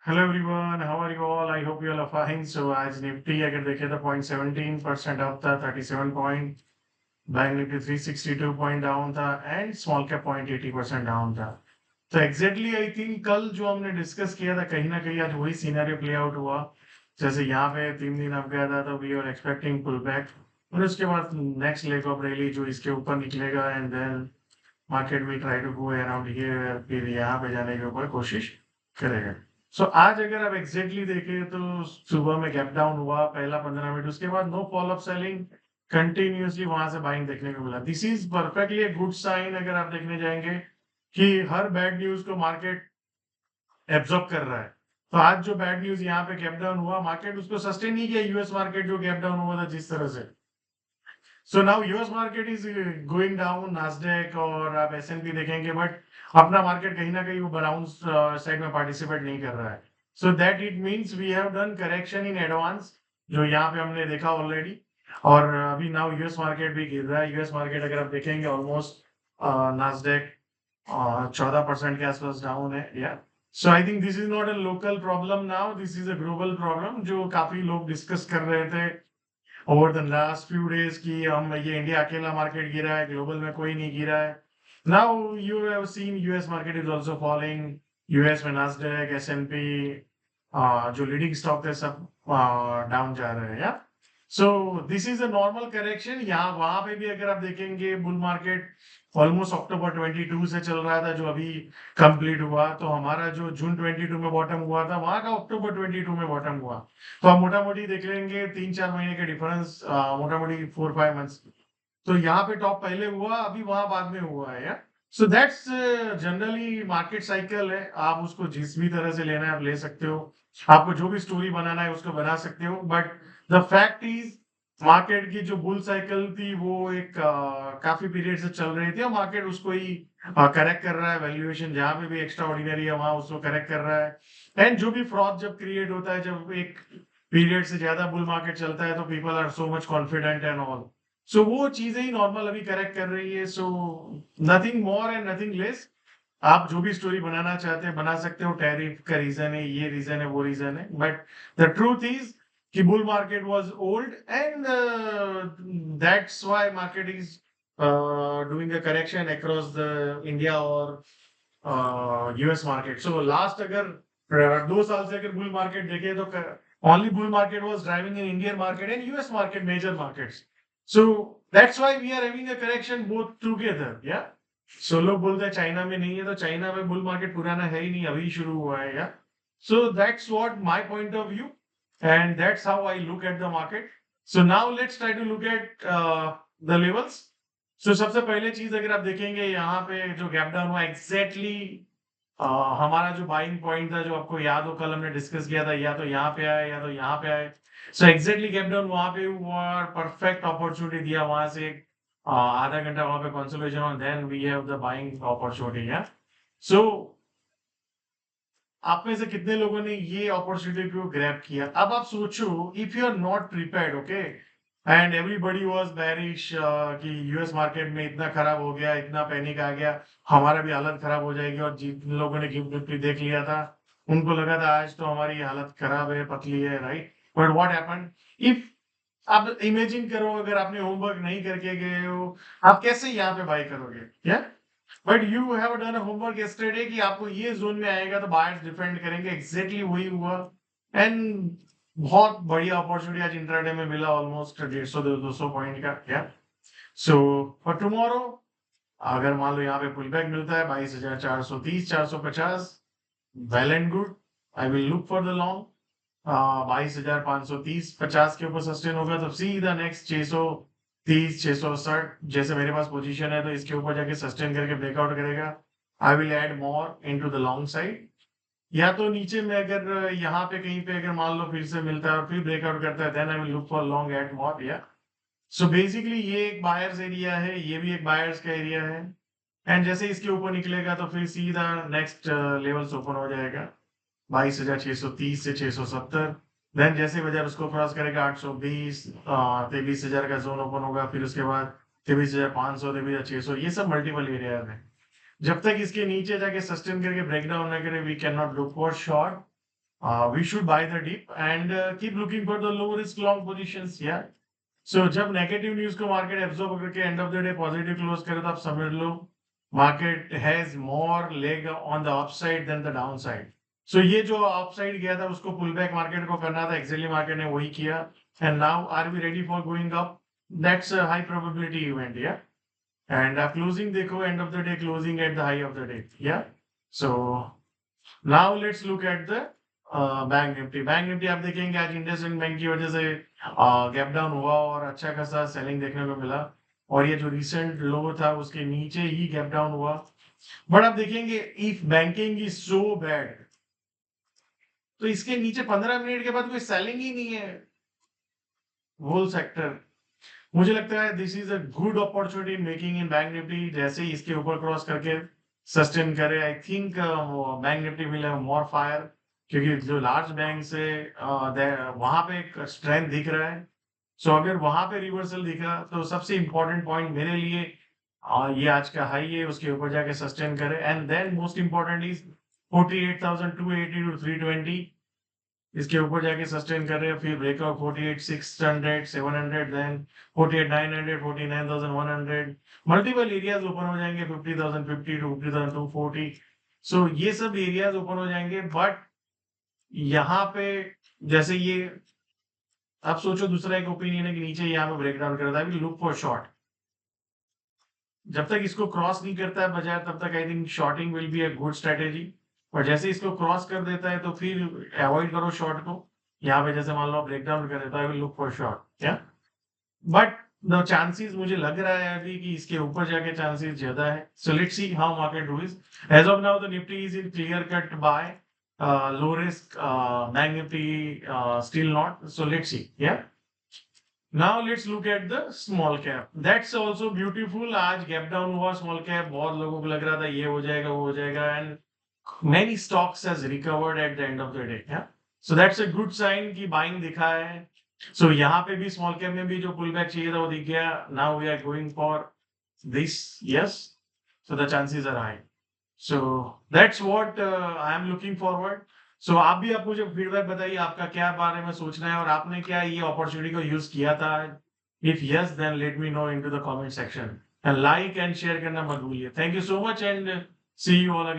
Hello everyone, how are you all? I hope you all are fine. So आज Nifty अगर देखें तो 0.17% up था, 37 point. Bank Nifty 362 point down था and small cap 0.80% down था। तो एग्जैक्टली आई थिंक कल जो हमने डिस्कस किया था, कहीं ना कहीं आज वही सीनरी प्ले आउट हुआ। जैसे यहाँ पे 3 दिन अप गया था तो we are expecting pull back, और उसके बाद नेक्स्ट लेग ऑफ रैली जो इसके ऊपर निकलेगा and then market will try to go around here, फिर यहाँ पे जाने के ऊपर कोशिश करेगा। सो आज अगर आप एग्जैक्टली देखें तो सुबह में गैप डाउन हुआ पहला 15 मिनट, उसके बाद no fall of selling, continuously वहां से बाइंग देखने को मिला। This is perfectly good sign अगर आप देखने जाएंगे कि हर बैड न्यूज को मार्केट एब्जॉर्ब कर रहा है। तो आज जो बैड न्यूज यहाँ पे गैप डाउन हुआ, मार्केट उसको सस्टेन नहीं किया। यूएस मार्केट जो गैप डाउन हुआ था जिस तरह से, so now US market is going down, Nasdaq और आप एसएनपी देखेंगे, बट अपना मार्केट कहीं ना कहीं वो बाउंस साइड में पार्टिसिपेट नहीं कर रहा है। So that it means we have done correction in advance, जो यहाँ पे हमने देखा ऑलरेडी। और अभी नाउ यूएस मार्केट भी गिर रहा है। यूएस मार्केट अगर आप देखेंगे ऑलमोस्ट नास्डैक 14% के आसपास डाउन है। Yeah so I think this is not a local problem now, this is a global problem जो काफी लोग डिस्कस कर रहे थे over the last few days की। हम ये इंडिया अकेला मार्केट गिरा है, ग्लोबल में कोई नहीं गिरा है। Now you have seen US market is also following. US में नास्डैक, एसएनपी, जो लीडिंग स्टॉक थे सब डाउन जा रहे हैं। या so this is a normal correction. यहाँ वहां पे भी अगर आप देखेंगे बुल मार्केट ऑलमोस्ट अक्टूबर 22 से चल रहा था, जो अभी कंप्लीट हुआ। तो हमारा जो जून 22 में बॉटम हुआ था, वहां का अक्टूबर 22 में बॉटम हुआ। तो आप मोटा मोटी देख लेंगे 3-4 महीने के डिफरेंस, मोटा मोटी 4-5 मंथ्स। तो यहाँ पे टॉप पहले हुआ, अभी वहां बाद में हुआ है। Yeah so that's generally market cycle है। आप उसको जिस भी तरह से लेना है आप ले सकते हो, आपको जो भी स्टोरी बनाना है उसको बना सकते हो। But the fact is market की जो बुल साइकिल थी वो एक काफी पीरियड से चल रही थी, और मार्केट उसको ही करेक्ट कर रहा है। वैल्यूएशन जहां पे भी एक्स्ट्रा ऑर्डिनरी है वहां उसको करेक्ट कर रहा है। एंड जो भी फ्रॉड जब क्रिएट होता है, जब एक पीरियड से ज्यादा बुल मार्केट चलता है, तो people are so much confident and all. So वो चीजें ही नॉर्मल अभी करेक्ट कर रही है। So nothing more and nothing less. आप जो भी स्टोरी बनाना चाहते हैं बना सकते हो। टैरिफ का रीजन है, ये रीजन है, वो रीजन है, बट द ट्रूथ इज कि bull market was old and that's why market is doing a correction across the India और यूएस मार्केट। सो लास्ट अगर 2 साल से अगर बुल मार्केट देखे तो only bull market was driving in Indian market and US market, major markets. So that's why we are having a correction both together. या so लोग बोलते हैं चाइना में नहीं है, तो चाइना में बुल मार्केट पुराना है ही नहीं, अभी शुरू हुआ है। Yeah so that's what my point of view and that's how I look at the market. So now let's try to look at the levels. So सबसे पहले चीज अगर आप देखेंगे यहाँ पे जो गैप डाउन हुआ एग्जैक्टली हमारा जो बाइंग पॉइंट था, जो आपको याद हो कल हमने डिस्कस किया था, या तो यहाँ पे आए या तो यहाँ पे आए। सो एग्जैक्टली गैप डाउन वहां पे हुआ, परफेक्ट अपॉर्चुनिटी दिया वहां से आधा घंटा वहां पे कंसोलिडेशन और then we have the buying opportunity. है सो आप में से कितने लोगों ने ये अपॉर्चुनिटी को ग्रैब किया? अब आप सोचो, if you are not prepared, okay, and everybody was bearish कि यूएस मार्केट में इतना खराब हो गया, इतना पैनिक आ गया, हमारा भी हालत खराब हो जाएगी। और जिन लोगों ने गिफ्ट निफ्टी देख लिया था, उनको लगा था आज तो हमारी हालत खराब है, पतली है, right? But what happened? If आप इमेजिन करो, अगर आपने होमवर्क नहीं करके गए हो, आप कैसे यहाँ पे बाय करोगे? या but you have done homework yesterday कि आपको ये जोन में आएगा तो बायर्स डिफेंड करेंगे। एग्जैक्टली वही हुआ एंड बहुत बढ़िया अपॉर्चुनिटी आज इंट्राडे में मिला, ऑलमोस्ट 150-200 पॉइंट का। क्या सो फॉर टुमारो अगर मान लो यहाँ पे पुल बैक मिलता है 22,430, 450, well and good, I will look for the long. 22,530-50 के ऊपर सस्टेन होगा तो सीधा नेक्स्ट 630, 660 जैसे मेरे पास पोजीशन है, तो इसके ऊपर जाके सस्टेन करके ब्रेकआउट करेगा। I will add more into the long side. या तो नीचे में अगर यहाँ पे कहीं पे अगर मान लो फिर से मिलता है और फिर ब्रेकआउट करता है, then I will look for long at more. Yeah so basically ये एक बायर्स एरिया है, ये भी एक बायर्स का एरिया है। एंड जैसे इसके ऊपर निकलेगा तो फिर सीधा नेक्स्ट लेवल्स ओपन हो जाएगा 22,630 से 670। देन जैसे बाजार उसको क्रॉस करेगा 820, 23,000 का जोन ओपन होगा, फिर उसके बाद 23,500, 23,600, ये सब मल्टीपल एरिया है। जब तक इसके नीचे जाके सस्टेन करके ब्रेकडाउन ना करे, we can not look for short. we should buy the dip and keep looking for the low risk long positions. Yeah. So जब नेगेटिव न्यूज को मार्केट एब्जॉर्ब करके end of the day positive close करे तो आप समझ लो market has more leg on the upside than the downside. So ये जो अपसाइड गया था उसको पुल बैक मार्केट को करना था, एक्चुअली मार्केट ने वही किया. And now are we ready for going up? That's a high probability event. Yeah and closing देखो, end of the day closing at the high of the day. Yeah so now let's look at the bank Nifty. Bank Nifty आप देखेंगे आज IndusInd bank की वजह से gap down हुआ और अच्छा खासा सेलिंग देखने को मिला, और ये जो रिसेंट लो था उसके नीचे ही गैप डाउन हुआ. बट आप देखेंगे if banking is so bad तो इसके नीचे 15 मिनट के बाद कोई सेलिंग ही नहीं है होल सेक्टर. मुझे लगता है this is a good opportunity in making in bank Nifty. जैसे ही इसके ऊपर क्रॉस करके सस्टेन करे, I think bank Nifty will have more fire, क्योंकि जो लार्ज बैंक से वहां पे एक स्ट्रेंथ दिख रहा है. सो अगर वहां पे रिवर्सल दिखा तो सबसे इंपॉर्टेंट पॉइंट मेरे लिए ये आज का हाई है, उसके ऊपर जाके सस्टेन करे. And then most important is 48,280 to 320, इसके ऊपर जाके सस्टेन करे, फिर breakout 48,600 700, then 48,900 49,100. Multiple areas open हो जाएंगे 50,050 टू 50,240. सो ये सब एरियाज ओपन हो जाएंगे. बट यहाँ पे जैसे ये आप सोचो दूसरा एक ओपिनियन है कि नीचे यहाँ पे ब्रेकडाउन करता है, लुक फॉर शॉर्ट. जब तक इसको क्रॉस नहीं करता है बाजार तब तक I think shorting will be a good strategy. और जैसे इसको क्रॉस कर देता है तो फिर अवॉइड करो शॉर्ट को. यहाँ पे जैसे मान लो ब्रेकडाउन कर देता है, विल लुक फॉर शॉर्ट. क्या बट द चांसेस मुझे लग रहा है अभी कि इसके ऊपर जाके चांसेस ज्यादा है. So let's see how market does. As of now the Nifty is in clear cut by low risk, bank nifty still not. So let's see. Yeah. Now let's look at the small cap. That's also beautiful. आज gap down हुआ small cap. बहुत लोगों को लग रहा था ये हो जाएगा वो हो जाएगा, and many stocks has recovered at the end of the day. Yeah. So that's a good sign कि buying दिखा है. So यहाँ पे भी small cap में भी जो pullback चाहिए था वो दिख गया. Now we are going for this. Yes. So the chances are high. So that's what I am looking forward. So आप भी आप मुझे फीडबैक बताइए आपका क्या बारे में सोचना है और आपने क्या ये अपॉर्चुनिटी को यूज किया था. If yes then let me know into the comment section, and like and share करना मत भूलिए. Thank you so much and see you all again.